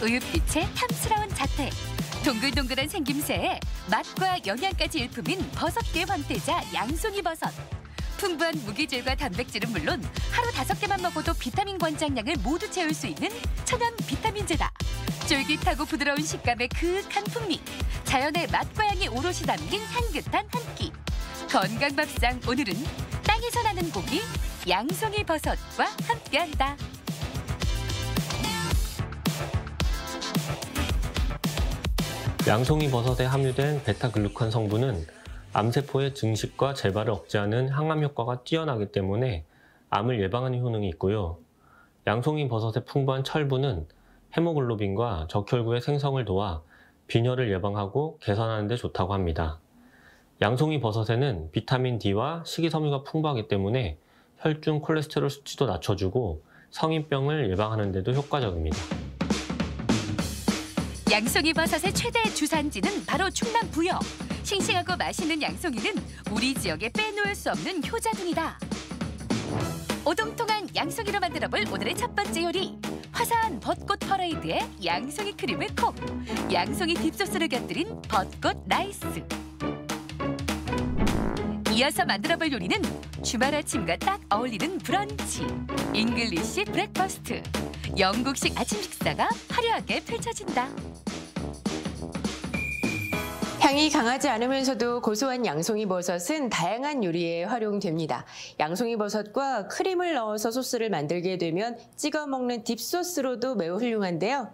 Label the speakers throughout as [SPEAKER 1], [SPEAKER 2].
[SPEAKER 1] 우윳빛의 탐스러운 자태, 동글동글한 생김새에 맛과 영양까지 일품인 버섯계 황태자 양송이 버섯. 풍부한 무기질과 단백질은 물론 하루 5개만 먹어도 비타민 권장량을 모두 채울 수 있는 천연 비타민제다. 쫄깃하고 부드러운 식감의 그윽한 풍미, 자연의 맛과 향이 오롯이 담긴 향긋한 한 끼. 건강밥상 오늘은 땅에서 나는 고기 양송이 버섯과 함께한다.
[SPEAKER 2] 양송이 버섯에 함유된 베타글루칸 성분은 암세포의 증식과 재발을 억제하는 항암 효과가 뛰어나기 때문에 암을 예방하는 효능이 있고요. 양송이 버섯의 풍부한 철분은 헤모글로빈과 적혈구의 생성을 도와 빈혈을 예방하고 개선하는 데 좋다고 합니다. 양송이 버섯에는 비타민 D와 식이섬유가 풍부하기 때문에 혈중 콜레스테롤 수치도 낮춰주고 성인병을 예방하는 데도 효과적입니다.
[SPEAKER 1] 양송이 버섯의 최대 주산지는 바로 충남 부여. 싱싱하고 맛있는 양송이는 우리 지역에 빼놓을 수 없는 효자dun이다. 오동통한 양송이로 만들어볼 오늘의 첫 번째 요리. 화사한 벚꽃 퍼레이드에 양송이 크림을 콕! 양송이 딥소스를 곁들인 벚꽃 라이스. 이어서 만들어볼 요리는 주말 아침과 딱 어울리는 브런치. 잉글리시 브렉퍼스트. 영국식 아침 식사가 화려하게 펼쳐진다.
[SPEAKER 3] 향이 강하지 않으면서도 고소한 양송이 버섯은 다양한 요리에 활용됩니다. 양송이 버섯과 크림을 넣어서 소스를 만들게 되면 찍어 먹는 딥소스로도 매우 훌륭한데요.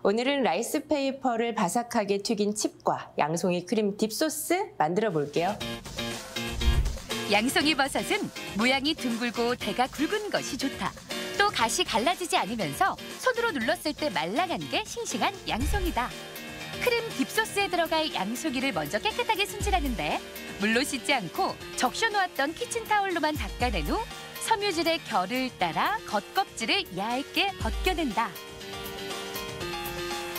[SPEAKER 3] 오늘은 라이스 페이퍼를 바삭하게 튀긴 칩과 양송이 크림 딥소스 만들어 볼게요.
[SPEAKER 1] 양송이 버섯은 모양이 둥글고 대가 굵은 것이 좋다. 또 가시 갈라지지 않으면서 손으로 눌렀을 때 말랑한 게 싱싱한 양송이다. 크림 딥소스에 들어갈 양송이를 먼저 깨끗하게 손질하는데 물로 씻지 않고 적셔놓았던 키친타올로만 닦아낸 후 섬유질의 결을 따라 겉껍질을 얇게 벗겨낸다.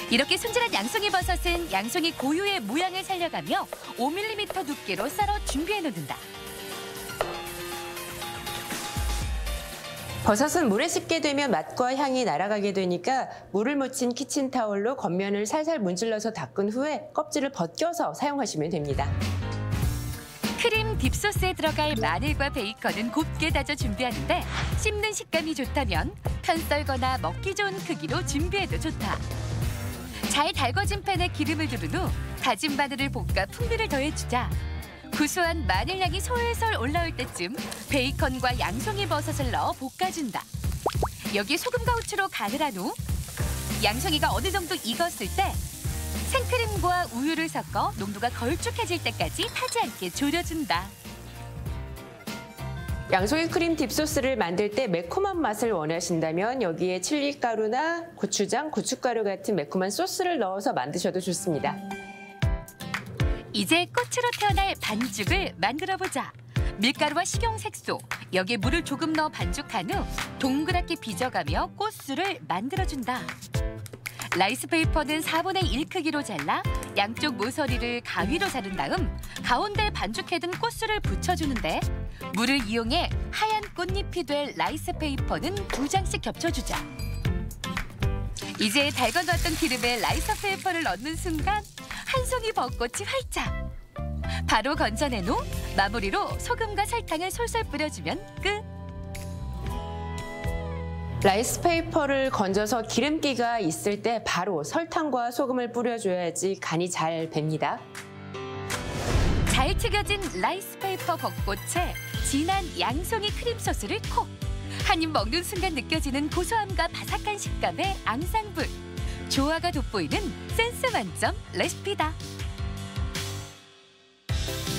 [SPEAKER 1] 이렇게 손질한 양송이 버섯은 양송이 고유의 모양을 살려가며 5mm 두께로 썰어 준비해놓는다.
[SPEAKER 3] 버섯은 물에 씻게 되면 맛과 향이 날아가게 되니까 물을 묻힌 키친타올로 겉면을 살살 문질러서 닦은 후에 껍질을 벗겨서 사용하시면 됩니다.
[SPEAKER 1] 크림 딥소스에 들어갈 마늘과 베이컨은 곱게 다져 준비하는데 씹는 식감이 좋다면 편 썰거나 먹기 좋은 크기로 준비해도 좋다. 잘 달궈진 팬에 기름을 두른 후 다진 마늘을 볶아 풍미를 더해주자. 구수한 마늘향이 솔솔 올라올 때쯤 베이컨과 양송이 버섯을 넣어 볶아준다. 여기에 소금과 후추로 간을 한 후 양송이가 어느 정도 익었을 때 생크림과 우유를 섞어 농도가 걸쭉해질 때까지 타지 않게 졸여준다.
[SPEAKER 3] 양송이 크림 딥소스를 만들 때 매콤한 맛을 원하신다면 여기에 칠리가루나 고추장, 고춧가루 같은 매콤한 소스를 넣어서 만드셔도 좋습니다.
[SPEAKER 1] 이제 꽃으로 태어날 반죽을 만들어보자. 밀가루와 식용색소, 여기에 물을 조금 넣어 반죽한 후 동그랗게 빚어가며 꽃술을 만들어준다. 라이스페이퍼는 4분의 1 크기로 잘라 양쪽 모서리를 가위로 자른 다음 가운데 반죽해둔 꽃술을 붙여주는데 물을 이용해 하얀 꽃잎이 될 라이스페이퍼는 2장씩 겹쳐주자. 이제 달궈놓았던 기름에 라이스페이퍼를 넣는 순간 한 송이 벚꽃이 활짝! 바로 건져낸 후 마무리로 소금과 설탕을 솔솔 뿌려주면 끝!
[SPEAKER 3] 라이스페이퍼를 건져서 기름기가 있을 때 바로 설탕과 소금을 뿌려줘야지 간이 잘 뱄니다.
[SPEAKER 1] 잘 튀겨진 라이스페이퍼 벚꽃에 진한 양송이 크림 소스를 콕! 한 입 먹는 순간 느껴지는 고소함과 바삭한 식감의 앙상블! 조화가 돋보이는 센스 만점 레시피다.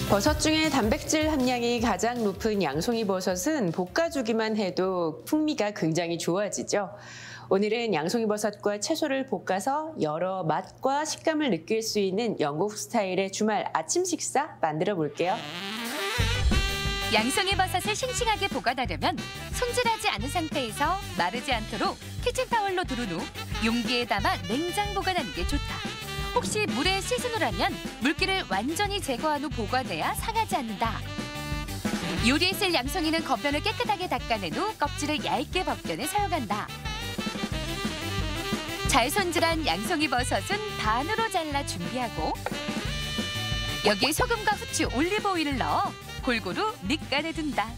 [SPEAKER 3] 버섯 중에 단백질 함량이 가장 높은 양송이 버섯은 볶아주기만 해도 풍미가 굉장히 좋아지죠. 오늘은 양송이 버섯과 채소를 볶아서 여러 맛과 식감을 느낄 수 있는 영국 스타일의 주말 아침 식사 만들어 볼게요.
[SPEAKER 1] 양송이 버섯을 싱싱하게 보관하려면 손질하지 않은 상태에서 마르지 않도록 키친타올로 두른 후 용기에 담아 냉장 보관하는 게 좋다. 혹시 물에 씻은 후라면 물기를 완전히 제거한 후 보관해야 상하지 않는다. 요리에 쓸 양송이는 겉면을 깨끗하게 닦아낸 후 껍질을 얇게 벗겨내 사용한다. 잘 손질한 양송이 버섯은 반으로 잘라 준비하고 여기에 소금과 후추, 올리브 오일을 넣어 골고루 밑간에 둔다.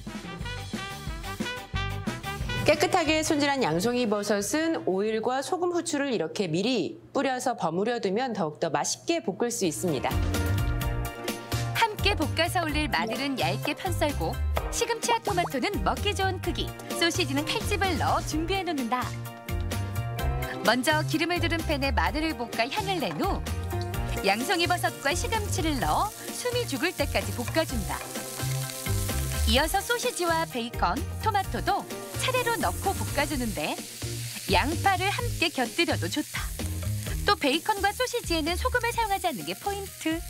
[SPEAKER 3] 깨끗하게 손질한 양송이 버섯은 오일과 소금, 후추를 이렇게 미리 뿌려서 버무려 두면 더욱더 맛있게 볶을 수 있습니다.
[SPEAKER 1] 함께 볶아서 올릴 마늘은 얇게 편썰고 시금치와 토마토는 먹기 좋은 크기, 소시지는 칼집을 넣어 준비해 놓는다. 먼저 기름을 두른 팬에 마늘을 볶아 향을 낸 후 양송이 버섯과 시금치를 넣어 숨이 죽을 때까지 볶아준다. 이어서 소시지와 베이컨, 토마토도 차례로 넣고 볶아주는데 양파를 함께 곁들여도 좋다. 또 베이컨과 소시지에는 소금을 사용하지 않는 게 포인트.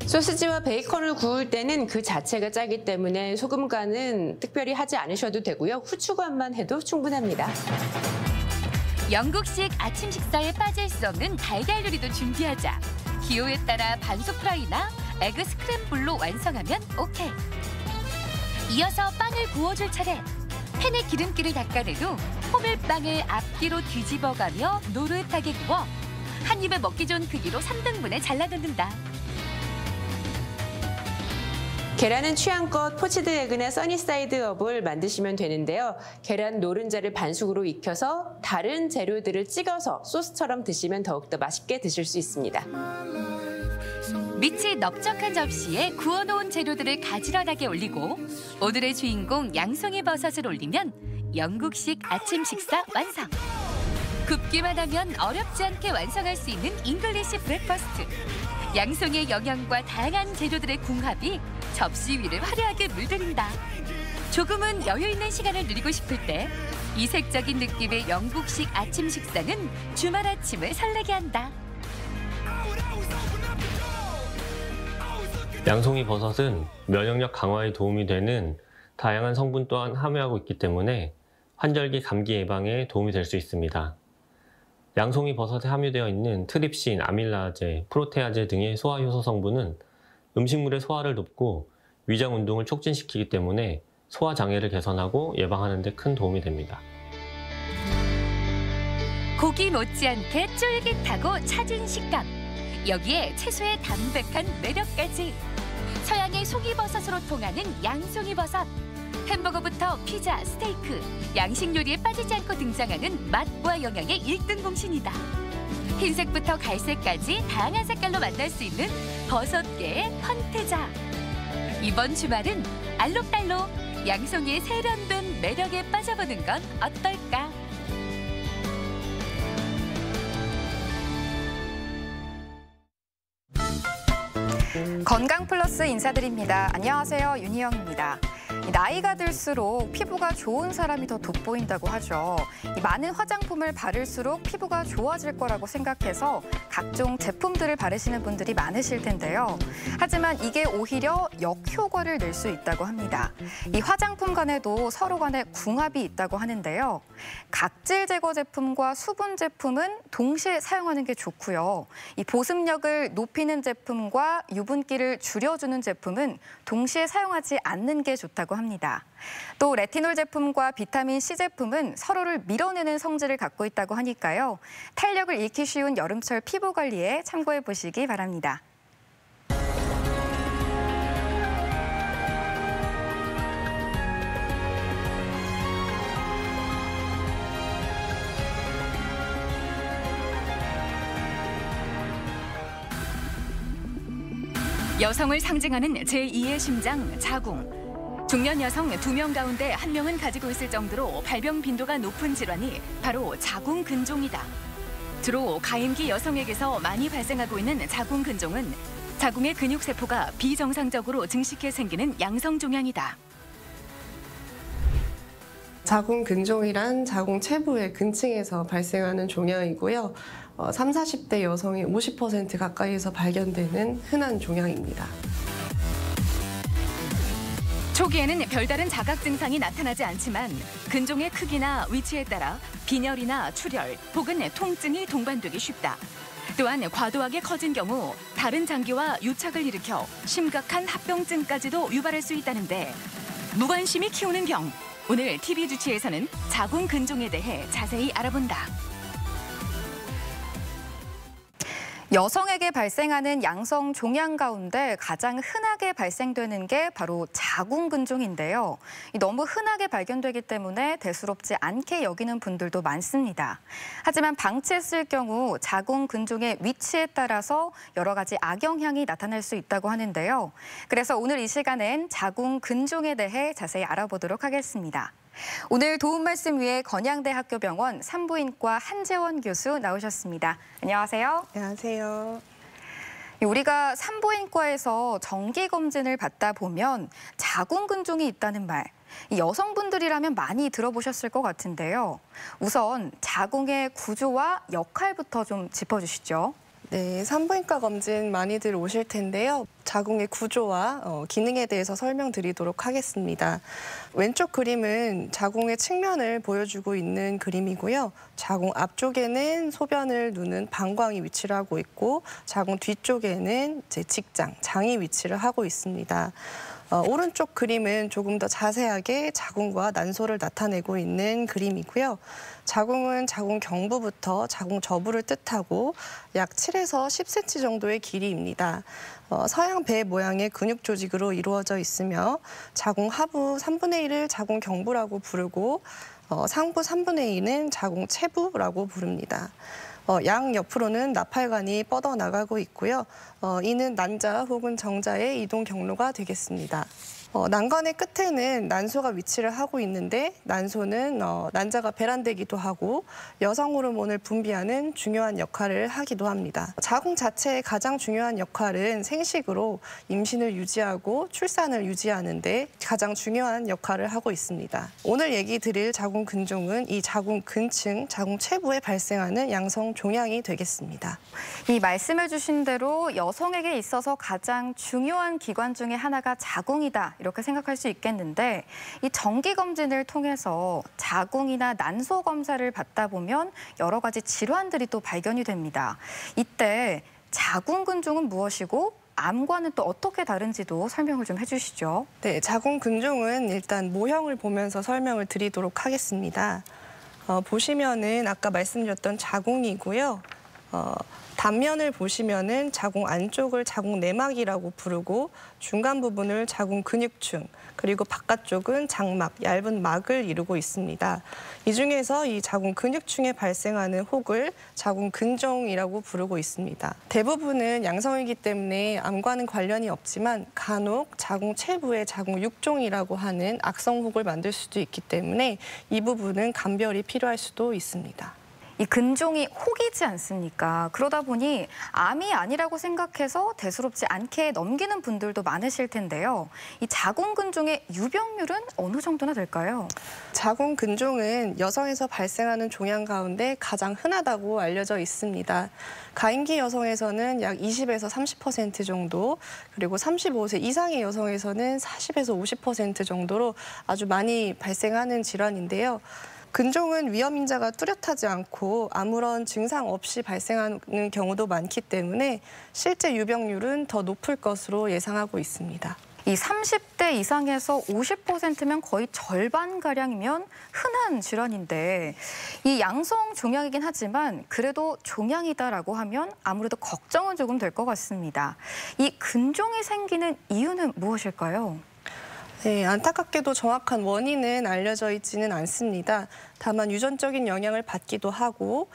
[SPEAKER 3] 소시지와 베이컨을 구울 때는 그 자체가 짜기 때문에 소금 간은 특별히 하지 않으셔도 되고요. 후추 간만 해도 충분합니다.
[SPEAKER 1] 영국식 아침 식사에 빠질 수 없는 달걀 요리도 준비하자. 기호에 따라 반숙 프라이나 에그 스크램블로 완성하면 오케이. 이어서 빵을 구워줄 차례. 팬에 기름기를 닦아낸 후 호밀빵을 앞뒤로 뒤집어가며 노릇하게 구워 한 입에 먹기 좋은 크기로 3등분에 잘라 넣는다.
[SPEAKER 3] 계란은 취향껏 포치드 에그나 써니사이드 업을 만드시면 되는데요. 계란 노른자를 반숙으로 익혀서 다른 재료들을 찍어서 소스처럼 드시면 더욱더 맛있게 드실 수 있습니다.
[SPEAKER 1] 밑이 넓적한 접시에 구워놓은 재료들을 가지런하게 올리고 오늘의 주인공 양송이 버섯을 올리면 영국식 아침 식사 완성! 굽기만 하면 어렵지 않게 완성할 수 있는 잉글리시 브렉퍼스트. 양송이의 영양과 다양한 재료들의 궁합이 접시 위를 화려하게 물들인다. 조금은 여유 있는 시간을 누리고 싶을 때 이색적인 느낌의 영국식 아침 식사는 주말 아침을 설레게 한다.
[SPEAKER 2] 양송이 버섯은 면역력 강화에 도움이 되는 다양한 성분 또한 함유하고 있기 때문에 환절기 감기 예방에 도움이 될 수 있습니다. 양송이 버섯에 함유되어 있는 트립신, 아밀라제, 프로테아제 등의 소화 효소 성분은 음식물의 소화를 돕고 위장 운동을 촉진시키기 때문에 소화 장애를 개선하고 예방하는 데 큰 도움이 됩니다.
[SPEAKER 1] 고기 못지않게 쫄깃하고 차진 식감. 여기에 채소의 담백한 매력까지. 서양의 송이버섯으로 통하는 양송이버섯. 햄버거부터 피자, 스테이크, 양식 요리에 빠지지 않고 등장하는 맛과 영양의 1등 공신이다. 흰색부터 갈색까지 다양한 색깔로 만날 수 있는 버섯계의 헌태자. 이번 주말은 알록달록 양송이의 세련된 매력에 빠져보는 건 어떨까?
[SPEAKER 4] 건강 플러스 인사드립니다. 안녕하세요, 윤희영입니다. 나이가 들수록 피부가 좋은 사람이 더 돋보인다고 하죠. 많은 화장품을 바를수록 피부가 좋아질 거라고 생각해서 각종 제품들을 바르시는 분들이 많으실 텐데요. 하지만 이게 오히려 역효과를 낼 수 있다고 합니다. 이 화장품 간에도 서로 간에 궁합이 있다고 하는데요. 각질 제거 제품과 수분 제품은 동시에 사용하는 게 좋고요. 이 보습력을 높이는 제품과 유분기를 줄여주는 제품은 동시에 사용하지 않는 게 좋다고 합니다. 또 레티놀 제품과 비타민 C 제품은 서로를 밀어내는 성질을 갖고 있다고 하니까요. 탄력을 잃기 쉬운 여름철 피부 관리에 참고해 보시기 바랍니다.
[SPEAKER 1] 여성을 상징하는 제2의 심장, 자궁. 중년 여성 2명 가운데 1명은 가지고 있을 정도로 발병 빈도가 높은 질환이 바로 자궁근종이다. 주로 가임기 여성에게서 많이 발생하고 있는 자궁근종은 자궁의 근육세포가 비정상적으로 증식해 생기는 양성종양이다.
[SPEAKER 5] 자궁근종이란 자궁 체부의 근층에서 발생하는 종양이고요. 30, 40대 여성의 50% 가까이에서 발견되는 흔한 종양입니다.
[SPEAKER 1] 초기에는 별다른 자각 증상이 나타나지 않지만 근종의 크기나 위치에 따라 빈혈이나 출혈 혹은 통증이 동반되기 쉽다. 또한 과도하게 커진 경우 다른 장기와 유착을 일으켜 심각한 합병증까지도 유발할 수 있다는데 무관심이 키우는 병, 오늘 TV 주치에서는 자궁 근종에 대해 자세히 알아본다.
[SPEAKER 4] 여성에게 발생하는 양성 종양 가운데 가장 흔하게 발생되는 게 바로 자궁 근종인데요. 너무 흔하게 발견되기 때문에 대수롭지 않게 여기는 분들도 많습니다. 하지만 방치했을 경우 자궁 근종의 위치에 따라서 여러 가지 악영향이 나타날 수 있다고 하는데요. 그래서 오늘 이 시간엔 자궁 근종에 대해 자세히 알아보도록 하겠습니다. 오늘 도움 말씀 위해 건양대학교병원 산부인과 한재원 교수 나오셨습니다. 안녕하세요.
[SPEAKER 5] 안녕하세요.
[SPEAKER 4] 우리가 산부인과에서 정기 검진을 받다 보면 자궁 근종이 있다는 말, 여성분들이라면 많이 들어보셨을 것 같은데요. 우선 자궁의 구조와 역할부터 좀 짚어주시죠.
[SPEAKER 5] 네, 산부인과 검진 많이들 오실 텐데요. 자궁의 구조와 기능에 대해서 설명드리도록 하겠습니다. 왼쪽 그림은 자궁의 측면을 보여주고 있는 그림이고요. 자궁 앞쪽에는 소변을 누는 방광이 위치를 하고 있고 자궁 뒤쪽에는 직장, 장이 위치를 하고 있습니다. 오른쪽 그림은 조금 더 자세하게 자궁과 난소를 나타내고 있는 그림이고요. 자궁은 자궁 경부부터 자궁 저부를 뜻하고 약 7에서 10cm 정도의 길이입니다. 서양 배 모양의 근육 조직으로 이루어져 있으며 자궁 하부 3분의 1을 자궁 경부라고 부르고 상부 3분의 2는 자궁 체부라고 부릅니다. 양 옆으로는 나팔관이 뻗어나가고 있고요. 이는 난자 혹은 정자의 이동 경로가 되겠습니다. 난관의 끝에는 난소가 위치를 하고 있는데 난소는 난자가 배란되기도 하고 여성 호르몬을 분비하는 중요한 역할을 하기도 합니다. 자궁 자체의 가장 중요한 역할은 생식으로 임신을 유지하고 출산을 유지하는 데 가장 중요한 역할을 하고 있습니다. 오늘 얘기 드릴 자궁 근종은 이 자궁 근층, 자궁 체부에 발생하는 양성 종양이 되겠습니다.
[SPEAKER 4] 이 말씀해 주신 대로 여성에게 있어서 가장 중요한 기관 중에 하나가 자궁이다. 이렇게 생각할 수 있겠는데 이 정기 검진을 통해서 자궁이나 난소 검사를 받다 보면 여러 가지 질환들이 또 발견이 됩니다. 이때 자궁 근종은 무엇이고 암과는 또 어떻게 다른지도 설명을 좀 해주시죠.
[SPEAKER 5] 네, 자궁 근종은 일단 모형을 보면서 설명을 드리도록 하겠습니다. 보시면은 아까 말씀드렸던 자궁이고요. 단면을 보시면은 자궁 안쪽을 자궁 내막이라고 부르고 중간 부분을 자궁 근육층 그리고 바깥쪽은 장막, 얇은 막을 이루고 있습니다. 이 중에서 이 자궁 근육층에 발생하는 혹을 자궁 근종이라고 부르고 있습니다. 대부분은 양성이기 때문에 암과는 관련이 없지만 간혹 자궁 체부에 자궁 육종이라고 하는 악성 혹을 만들 수도 있기 때문에 이 부분은 감별이 필요할 수도 있습니다.
[SPEAKER 4] 이 근종이 혹이지 않습니까? 그러다 보니 암이 아니라고 생각해서 대수롭지 않게 넘기는 분들도 많으실 텐데요. 이 자궁 근종의 유병률은 어느 정도나 될까요?
[SPEAKER 5] 자궁 근종은 여성에서 발생하는 종양 가운데 가장 흔하다고 알려져 있습니다. 가임기 여성에서는 약 20에서 30% 정도, 그리고 35세 이상의 여성에서는 40에서 50% 정도로 아주 많이 발생하는 질환인데요. 근종은 위험 인자가 뚜렷하지 않고 아무런 증상 없이 발생하는 경우도 많기 때문에 실제 유병률은 더 높을 것으로 예상하고 있습니다.
[SPEAKER 4] 이 30대 이상에서 50%면 거의 절반가량이면 흔한 질환인데 이 양성 종양이긴 하지만 그래도 종양이다라고 하면 아무래도 걱정은 조금 될 것 같습니다. 이 근종이 생기는 이유는 무엇일까요?
[SPEAKER 5] 네, 안타깝게도 정확한 원인은 알려져 있지는 않습니다. 다만 유전적인 영향을 받기도 하고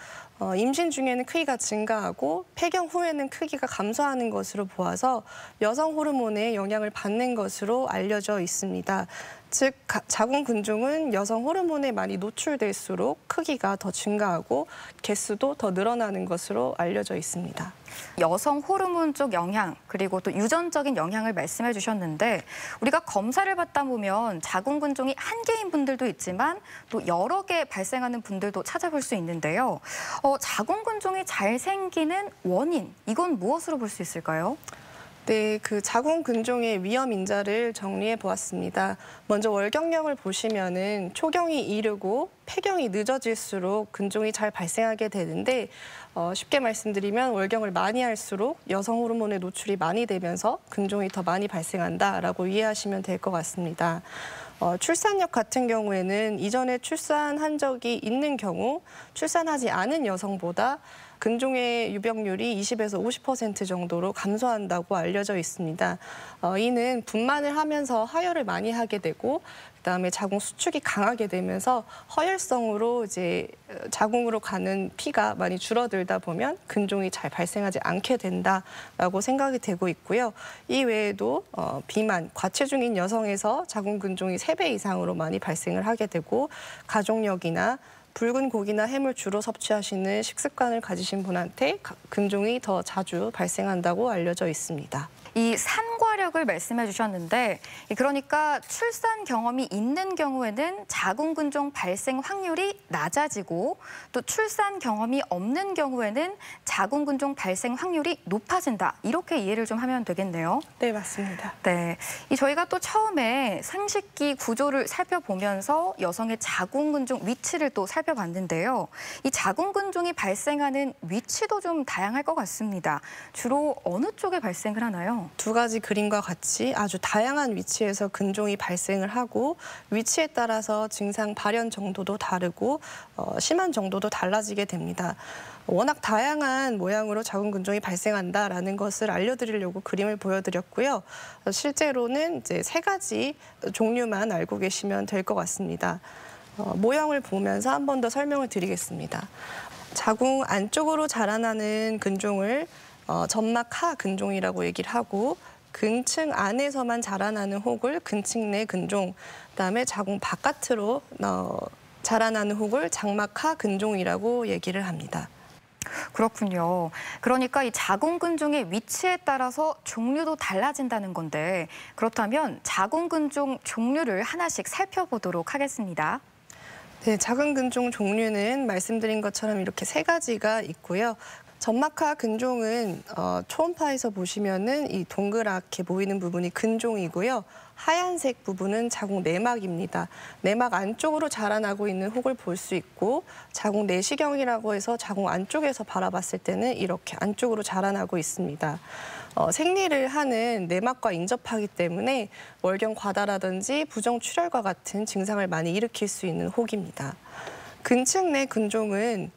[SPEAKER 5] 임신 중에는 크기가 증가하고 폐경 후에는 크기가 감소하는 것으로 보아서 여성 호르몬에 영향을 받는 것으로 알려져 있습니다. 즉 자궁 근종은 여성 호르몬에 많이 노출될수록 크기가 더 증가하고 개수도 더 늘어나는 것으로 알려져 있습니다.
[SPEAKER 4] 여성 호르몬 쪽 영향 그리고 또 유전적인 영향을 말씀해 주셨는데 우리가 검사를 받다 보면 자궁 근종이 한 개인 분들도 있지만 또 여러 개 발생하는 분들도 찾아볼 수 있는데요. 자궁 근종이 잘 생기는 원인 이건 무엇으로 볼 수 있을까요?
[SPEAKER 5] 네, 그 자궁 근종의 위험 인자를 정리해 보았습니다. 먼저 월경령을 보시면은 초경이 이르고 폐경이 늦어질수록 근종이 잘 발생하게 되는데 쉽게 말씀드리면 월경을 많이 할수록 여성 호르몬의 노출이 많이 되면서 근종이 더 많이 발생한다라고 이해하시면 될 것 같습니다. 출산력 같은 경우에는 이전에 출산한 적이 있는 경우 출산하지 않은 여성보다 근종의 유병률이 20에서 50% 정도로 감소한다고 알려져 있습니다. 이는 분만을 하면서 하혈을 많이 하게 되고 그다음에 자궁 수축이 강하게 되면서 허혈성으로 이제 자궁으로 가는 피가 많이 줄어들다 보면 근종이 잘 발생하지 않게 된다라고 생각이 되고 있고요. 이 외에도 비만, 과체중인 여성에서 자궁 근종이 3배 이상으로 많이 발생을 하게 되고 가족력이나 붉은 고기나 햄을 주로 섭취하시는 식습관을 가지신 분한테 근종이 더 자주 발생한다고 알려져 있습니다.
[SPEAKER 4] 이 산과력을 말씀해 주셨는데 그러니까 출산 경험이 있는 경우에는 자궁 근종 발생 확률이 낮아지고 또 출산 경험이 없는 경우에는 자궁 근종 발생 확률이 높아진다. 이렇게 이해를 좀 하면 되겠네요.
[SPEAKER 5] 네, 맞습니다.
[SPEAKER 4] 네, 저희가 또 처음에 생식기 구조를 살펴보면서 여성의 자궁 근종 위치를 또 살펴봤는데요. 이 자궁 근종이 발생하는 위치도 좀 다양할 것 같습니다. 주로 어느 쪽에 발생을 하나요?
[SPEAKER 5] 두 가지 그림과 같이 아주 다양한 위치에서 근종이 발생을 하고 위치에 따라서 증상 발현 정도도 다르고 심한 정도도 달라지게 됩니다. 워낙 다양한 모양으로 자궁 근종이 발생한다라는 것을 알려드리려고 그림을 보여드렸고요. 실제로는 이제 3가지 종류만 알고 계시면 될 것 같습니다. 모형을 보면서 한 번 더 설명을 드리겠습니다. 자궁 안쪽으로 자라나는 근종을 점막하 근종이라고 얘기를 하고 근층 안에서만 자라나는 혹을 근층 내 근종, 그다음에 자궁 바깥으로 자라나는 혹을 장막하 근종이라고 얘기를 합니다.
[SPEAKER 4] 그렇군요. 그러니까 이 자궁 근종의 위치에 따라서 종류도 달라진다는 건데 그렇다면 자궁 근종 종류를 하나씩 살펴보도록 하겠습니다.
[SPEAKER 5] 네, 자궁 근종 종류는 말씀드린 것처럼 이렇게 3가지가 있고요. 점막하 근종은 초음파에서 보시면은 이 동그랗게 보이는 부분이 근종이고요. 하얀색 부분은 자궁 내막입니다. 내막 안쪽으로 자라나고 있는 혹을 볼 수 있고 자궁 내시경이라고 해서 자궁 안쪽에서 바라봤을 때는 이렇게 안쪽으로 자라나고 있습니다. 생리를 하는 내막과 인접하기 때문에 월경 과다라든지 부정출혈과 같은 증상을 많이 일으킬 수 있는 혹입니다. 근층 내 근종은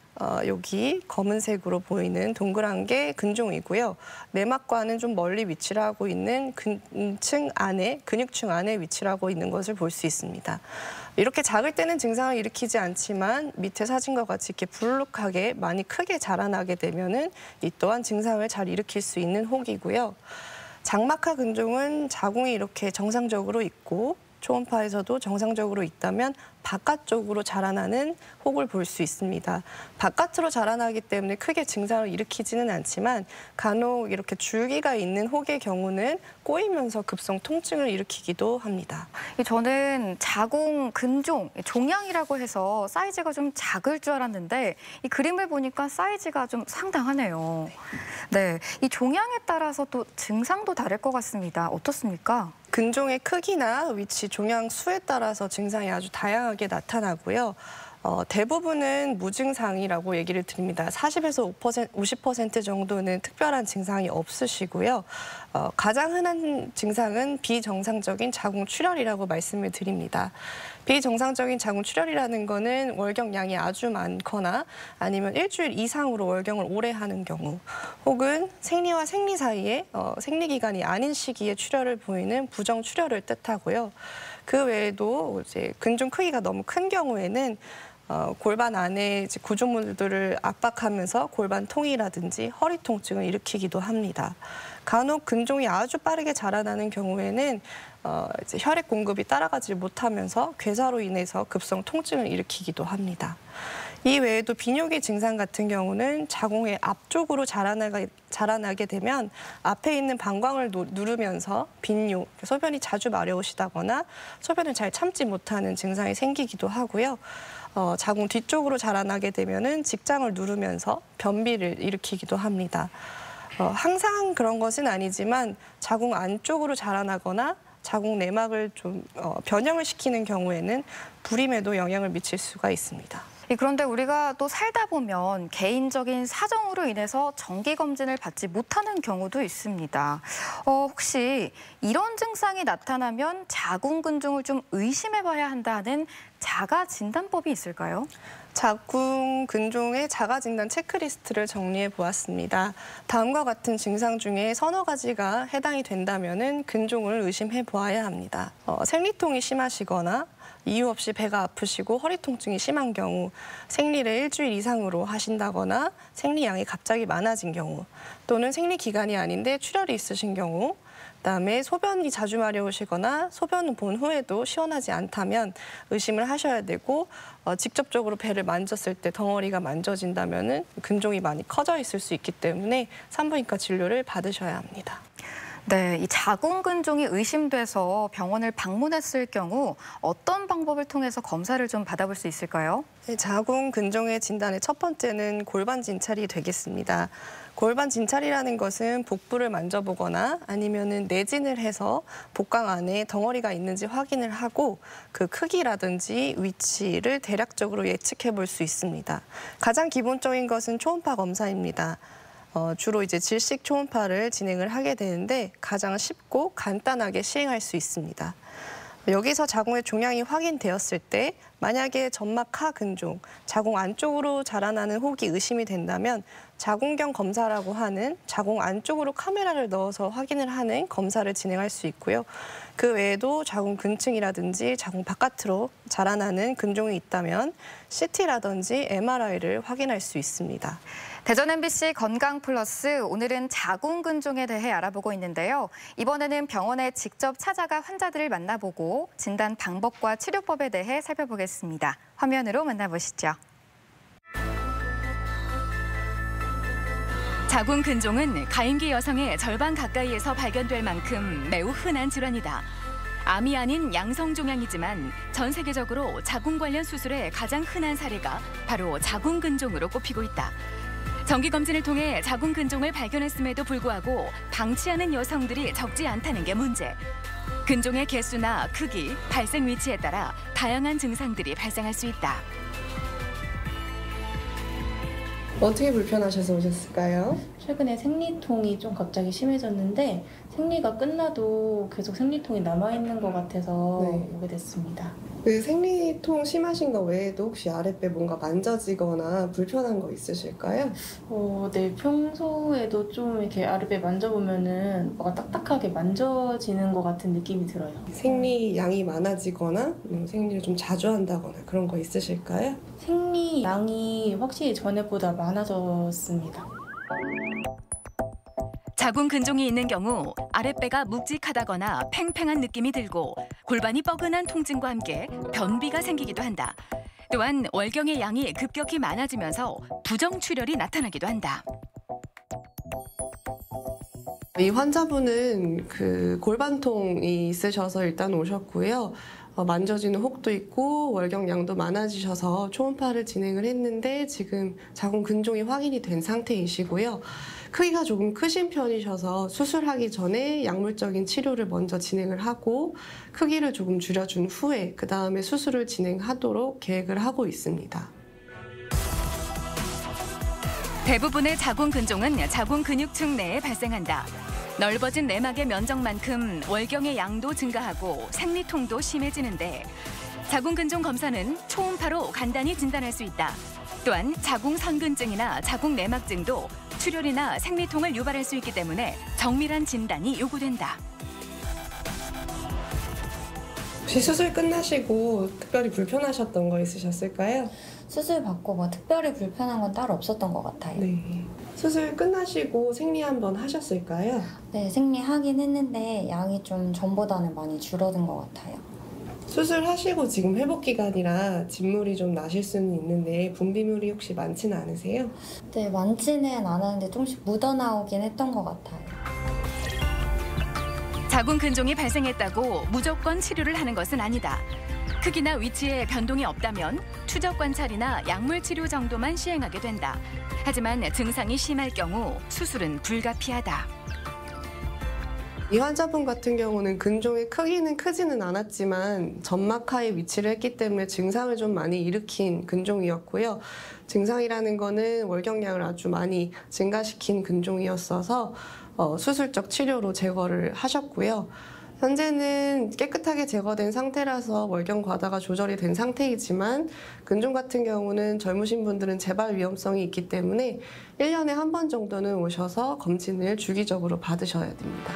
[SPEAKER 5] 여기 검은색으로 보이는 동그란 게 근종이고요. 내막과는 좀 멀리 위치를 하고 있는 근층 안에, 근육층 안에 위치를 하고 있는 것을 볼 수 있습니다. 이렇게 작을 때는 증상을 일으키지 않지만 밑에 사진과 같이 이렇게 불룩하게 많이 크게 자라나게 되면은 이 또한 증상을 잘 일으킬 수 있는 혹이고요. 장막하 근종은 자궁이 이렇게 정상적으로 있고 초음파에서도 정상적으로 있다면 바깥쪽으로 자라나는 혹을 볼 수 있습니다. 바깥으로 자라나기 때문에 크게 증상을 일으키지는 않지만 간혹 이렇게 줄기가 있는 혹의 경우는 꼬이면서 급성 통증을 일으키기도 합니다.
[SPEAKER 4] 저는 자궁 근종, 종양이라고 해서 사이즈가 좀 작을 줄 알았는데 이 그림을 보니까 사이즈가 좀 상당하네요. 네, 이 종양에 따라서 또 증상도 다를 것 같습니다. 어떻습니까?
[SPEAKER 5] 근종의 크기나 위치, 종양 수에 따라서 증상이 아주 다양하게 나타나고요. 대부분은 무증상이라고 얘기를 드립니다. 40에서 50% 정도는 특별한 증상이 없으시고요. 가장 흔한 증상은 비정상적인 자궁 출혈이라고 말씀을 드립니다. 비정상적인 자궁 출혈이라는 거는 월경량이 아주 많거나 아니면 일주일 이상으로 월경을 오래 하는 경우 혹은 생리와 생리 사이에 생리기간이 아닌 시기에 출혈을 보이는 부정출혈을 뜻하고요. 그 외에도 이제 근종 크기가 너무 큰 경우에는 골반 안에 이제 구조물들을 압박하면서 골반 통이라든지 허리 통증을 일으키기도 합니다. 간혹 근종이 아주 빠르게 자라나는 경우에는 이제 혈액 공급이 따라가지 못하면서 괴사로 인해서 급성 통증을 일으키기도 합니다. 이 외에도 비뇨기 증상 같은 경우는 자궁의 앞쪽으로 자라나게 되면 앞에 있는 방광을 누르면서 빈뇨, 소변이 자주 마려우시다거나 소변을 잘 참지 못하는 증상이 생기기도 하고요. 자궁 뒤쪽으로 자라나게 되면은 직장을 누르면서 변비를 일으키기도 합니다. 항상 그런 것은 아니지만 자궁 안쪽으로 자라나거나 자궁 내막을 좀 변형을 시키는 경우에는 불임에도 영향을 미칠 수가 있습니다.
[SPEAKER 4] 그런데 우리가 또 살다 보면 개인적인 사정으로 인해서 정기검진을 받지 못하는 경우도 있습니다. 혹시 이런 증상이 나타나면 자궁근종을 좀 의심해봐야 한다는 자가진단법이 있을까요?
[SPEAKER 5] 자궁근종의 자가진단 체크리스트를 정리해 보았습니다. 다음과 같은 증상 중에 서너 가지가 해당이 된다면 근종을 의심해 보아야 합니다. 생리통이 심하시거나 이유 없이 배가 아프시고 허리 통증이 심한 경우, 생리를 일주일 이상으로 하신다거나 생리량이 갑자기 많아진 경우, 또는 생리기간이 아닌데 출혈이 있으신 경우, 그다음에 소변이 자주 마려우시거나 소변을 본 후에도 시원하지 않다면 의심을 하셔야 되고, 직접적으로 배를 만졌을 때 덩어리가 만져진다면 근종이 많이 커져 있을 수 있기 때문에 산부인과 진료를 받으셔야 합니다.
[SPEAKER 4] 네, 이 자궁근종이 의심돼서 병원을 방문했을 경우 어떤 방법을 통해서 검사를 좀 받아볼 수 있을까요?
[SPEAKER 5] 네, 자궁근종의 진단의 첫 번째는 골반 진찰이 되겠습니다. 골반 진찰이라는 것은 복부를 만져보거나 아니면은 내진을 해서 복강 안에 덩어리가 있는지 확인을 하고 그 크기라든지 위치를 대략적으로 예측해 볼 수 있습니다. 가장 기본적인 것은 초음파 검사입니다. 주로 이제 질식 초음파를 진행을 하게 되는데 가장 쉽고 간단하게 시행할 수 있습니다. 여기서 자궁의 종양이 확인되었을 때 만약에 점막하 근종, 자궁 안쪽으로 자라나는 혹이 의심이 된다면 자궁경 검사라고 하는 자궁 안쪽으로 카메라를 넣어서 확인을 하는 검사를 진행할 수 있고요. 그 외에도 자궁 근층이라든지 자궁 바깥으로 자라나는 근종이 있다면 CT라든지 MRI를 확인할 수 있습니다.
[SPEAKER 4] 대전 MBC 건강플러스, 오늘은 자궁근종에 대해 알아보고 있는데요. 이번에는 병원에 직접 찾아가 환자들을 만나보고 진단 방법과 치료법에 대해 살펴보겠습니다. 화면으로 만나보시죠.
[SPEAKER 1] 자궁근종은 가임기 여성의 절반 가까이에서 발견될 만큼 매우 흔한 질환이다. 암이 아닌 양성종양이지만 전 세계적으로 자궁 관련 수술의 가장 흔한 사례가 바로 자궁근종으로 꼽히고 있다. 정기검진을 통해 자궁근종을 발견했음에도 불구하고 방치하는 여성들이 적지 않다는 게 문제. 근종의 개수나 크기, 발생 위치에 따라 다양한 증상들이 발생할 수 있다.
[SPEAKER 6] 어떻게 불편하셔서 오셨을까요?
[SPEAKER 7] 최근에 생리통이 좀 갑자기 심해졌는데 생리가 끝나도 계속 생리통이 남아있는 것 같아서
[SPEAKER 6] 네.
[SPEAKER 7] 오게 됐습니다.
[SPEAKER 6] 그 생리통 심하신 거 외에도 혹시 아랫배 뭔가 만져지거나 불편한 거 있으실까요?
[SPEAKER 7] 네, 평소에도 좀 이렇게 아랫배 만져보면은 뭐가 딱딱하게 만져지는 것 같은 느낌이 들어요.
[SPEAKER 6] 생리 양이 많아지거나 생리를 좀 자주 한다거나 그런 거 있으실까요?
[SPEAKER 7] 생리 양이 확실히 전에보다 많아졌습니다.
[SPEAKER 1] 자궁근종이 있는 경우 아랫배가 묵직하다거나 팽팽한 느낌이 들고 골반이 뻐근한 통증과 함께 변비가 생기기도 한다. 또한 월경의 양이 급격히 많아지면서 부정출혈이 나타나기도 한다.
[SPEAKER 6] 이 환자분은 그 골반통이 있으셔서 일단 오셨고요. 만져지는 혹도 있고 월경량도 많아지셔서 초음파를 진행을 했는데 지금 자궁 근종이 확인이 된 상태이시고요. 크기가 조금 크신 편이셔서 수술하기 전에 약물적인 치료를 먼저 진행을 하고 크기를 조금 줄여준 후에 그 다음에 수술을 진행하도록 계획을 하고 있습니다.
[SPEAKER 1] 대부분의 자궁 근종은 자궁 근육층 내에 발생한다. 넓어진 내막의 면적만큼 월경의 양도 증가하고 생리통도 심해지는데 자궁 근종 검사는 초음파로 간단히 진단할 수 있다. 또한 자궁 선근증이나 자궁 내막증도 출혈이나 생리통을 유발할 수 있기 때문에 정밀한 진단이 요구된다.
[SPEAKER 6] 혹시 수술 끝나시고 특별히 불편하셨던 거 있으셨을까요?
[SPEAKER 8] 수술 받고 뭐 특별히 불편한 건 따로 없었던 것 같아요.
[SPEAKER 6] 네. 수술 끝나시고 생리 한번 하셨을까요?
[SPEAKER 8] 네, 생리하긴 했는데 양이 좀 전보다는 많이 줄어든 것 같아요.
[SPEAKER 6] 수술하시고 지금 회복 기간이라 진물이 좀 나실 수는 있는데 분비물이 혹시 많지는 않으세요?
[SPEAKER 8] 네, 많지는 않았는데 조금씩 묻어나오긴 했던 것 같아요.
[SPEAKER 1] 자궁 근종이 발생했다고 무조건 치료를 하는 것은 아니다. 크기나 위치에 변동이 없다면 추적 관찰이나 약물 치료 정도만 시행하게 된다. 하지만 증상이 심할 경우 수술은 불가피하다.
[SPEAKER 6] 이 환자분 같은 경우는 근종의 크기는 크지는 않았지만 점막하에 위치를 했기 때문에 증상을 좀 많이 일으킨 근종이었고요. 증상이라는 거는 월경량을 아주 많이 증가시킨 근종이었어서 수술적 치료로 제거를 하셨고요. 현재는 깨끗하게 제거된 상태라서 월경 과다가 조절이 된 상태이지만 근종 같은 경우는 젊으신 분들은 재발 위험성이 있기 때문에 1년에 한 번 정도는 오셔서 검진을 주기적으로 받으셔야 됩니다.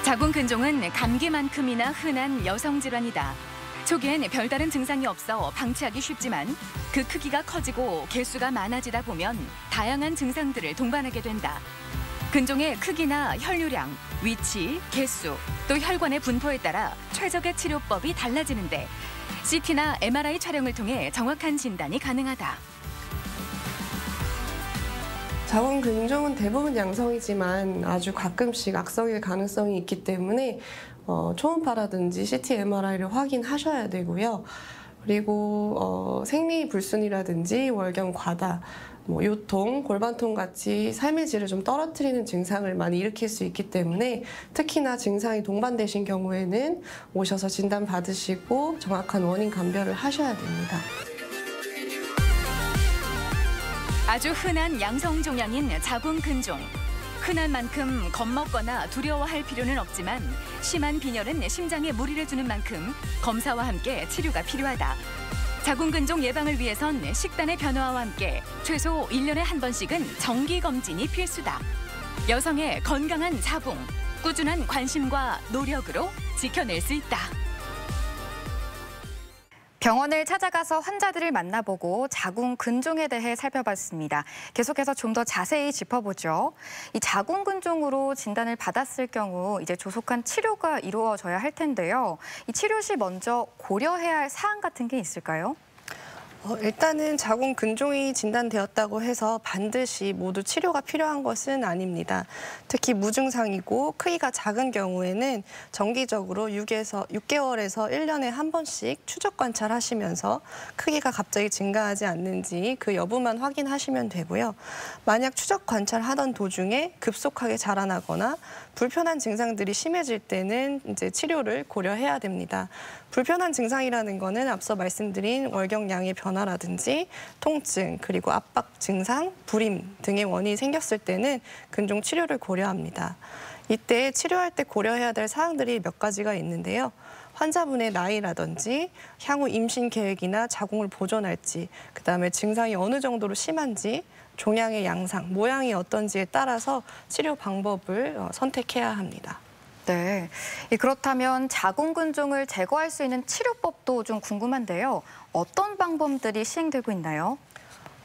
[SPEAKER 1] 자궁 근종은 감기만큼이나 흔한 여성 질환이다. 초기엔 별다른 증상이 없어 방치하기 쉽지만 그 크기가 커지고 개수가 많아지다 보면 다양한 증상들을 동반하게 된다. 근종의 크기나 혈류량, 위치, 개수, 또 혈관의 분포에 따라 최적의 치료법이 달라지는데 CT나 MRI 촬영을 통해 정확한 진단이 가능하다.
[SPEAKER 6] 자궁 근종은 대부분 양성이지만 아주 가끔씩 악성일 가능성이 있기 때문에 초음파라든지 CT, MRI를 확인하셔야 되고요. 그리고 생리불순이라든지 월경 과다, 요통, 골반통 같이 삶의 질을 좀 떨어뜨리는 증상을 많이 일으킬 수 있기 때문에 특히나 증상이 동반되신 경우에는 오셔서 진단 받으시고 정확한 원인 감별을 하셔야 됩니다.
[SPEAKER 1] 아주 흔한 양성 종양인 자궁 근종. 흔한 만큼 겁먹거나 두려워할 필요는 없지만 심한 빈혈은 심장에 무리를 주는 만큼 검사와 함께 치료가 필요하다. 자궁 근종 예방을 위해선 식단의 변화와 함께 최소 1년에 한 번씩은 정기 검진이 필수다. 여성의 건강한 자궁, 꾸준한 관심과 노력으로 지켜낼 수 있다.
[SPEAKER 4] 병원을 찾아가서 환자들을 만나보고 자궁 근종에 대해 살펴봤습니다. 계속해서 좀 더 자세히 짚어보죠. 이 자궁 근종으로 진단을 받았을 경우 이제 조속한 치료가 이루어져야 할 텐데요. 이 치료 시 먼저 고려해야 할 사항 같은 게 있을까요?
[SPEAKER 5] 일단은 자궁 근종이 진단되었다고 해서 반드시 모두 치료가 필요한 것은 아닙니다. 특히 무증상이고 크기가 작은 경우에는 정기적으로 6개월에서 1년에 한 번씩 추적 관찰하시면서 크기가 갑자기 증가하지 않는지 그 여부만 확인하시면 되고요. 만약 추적 관찰하던 도중에 급속하게 자라나거나 불편한 증상들이 심해질 때는 이제 치료를 고려해야 됩니다. 불편한 증상이라는 거는 앞서 말씀드린 월경량의 변화라든지 통증, 그리고 압박 증상, 불임 등의 원인이 생겼을 때는 근종 치료를 고려합니다. 이때 치료할 때 고려해야 될 사항들이 몇 가지가 있는데요. 환자분의 나이라든지 향후 임신 계획이나 자궁을 보존할지, 그다음에 증상이 어느 정도로 심한지, 종양의 양상, 모양이 어떤지에 따라서 치료 방법을 선택해야 합니다.
[SPEAKER 4] 네, 그렇다면 자궁 근종을 제거할 수 있는 치료법도 좀 궁금한데요. 어떤 방법들이 시행되고 있나요?